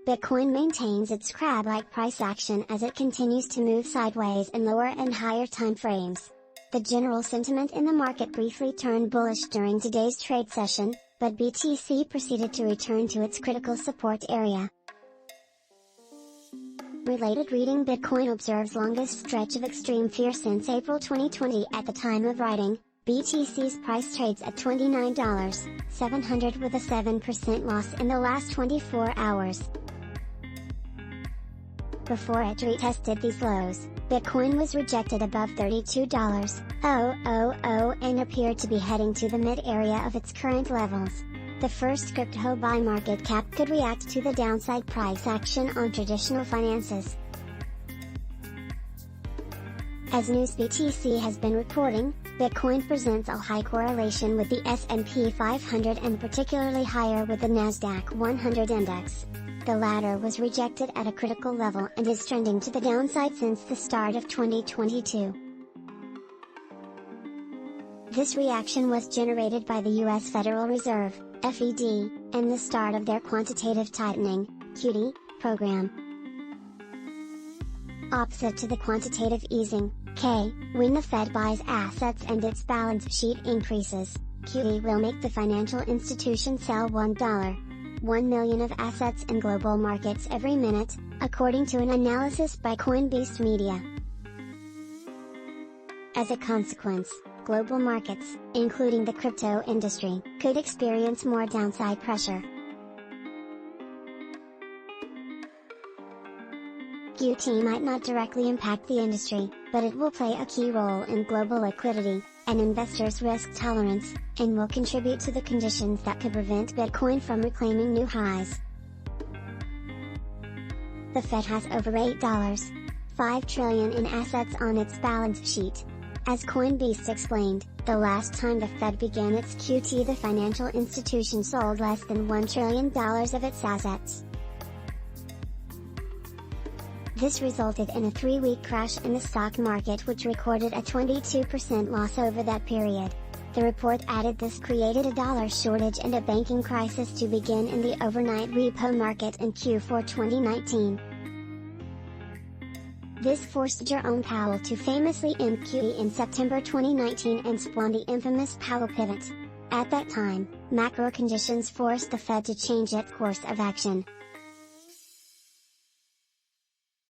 Bitcoin maintains its crab-like price action as it continues to move sideways in lower and higher time frames. The general sentiment in the market briefly turned bullish during today's trade session, but BTC proceeded to return to its critical support area. Related reading: Bitcoin observes longest stretch of extreme fear since April 2020. At the time of writing, BTC's price trades at $29,700 with a 7% loss in the last 24 hours. Before it retested these lows, Bitcoin was rejected above $32,000 and appeared to be heading to the mid-area of its current levels. The first crypto buy market cap could react to the downside price action on traditional finances. As NewsBTC has been reporting, Bitcoin presents a high correlation with the S&P 500 and particularly higher with the Nasdaq 100 index. The latter was rejected at a critical level and is trending to the downside since the start of 2022. This reaction was generated by the U.S. Federal Reserve, FED, and the start of their Quantitative Tightening, QT, program. Opposite to the Quantitative Easing, K, when the Fed buys assets and its balance sheet increases, QT will make the financial institution sell $1 million of assets in global markets every minute, according to an analysis by CoinBeast Media. As a consequence, global markets, including the crypto industry, could experience more downside pressure. QT might not directly impact the industry, but it will play a key role in global liquidity, and investors' risk tolerance, and will contribute to the conditions that could prevent Bitcoin from reclaiming new highs. The Fed has over $8.5 trillion in assets on its balance sheet. As CoinBeast explained, the last time the Fed began its QT, the financial institution sold less than $1 trillion of its assets. This resulted in a 3-week crash in the stock market, which recorded a 22% loss over that period. The report added this created a dollar shortage and a banking crisis to begin in the overnight repo market in Q4 2019. This forced Jerome Powell to famously end QT in September 2019 and spawned the infamous Powell Pivot. At that time, macro conditions forced the Fed to change its course of action.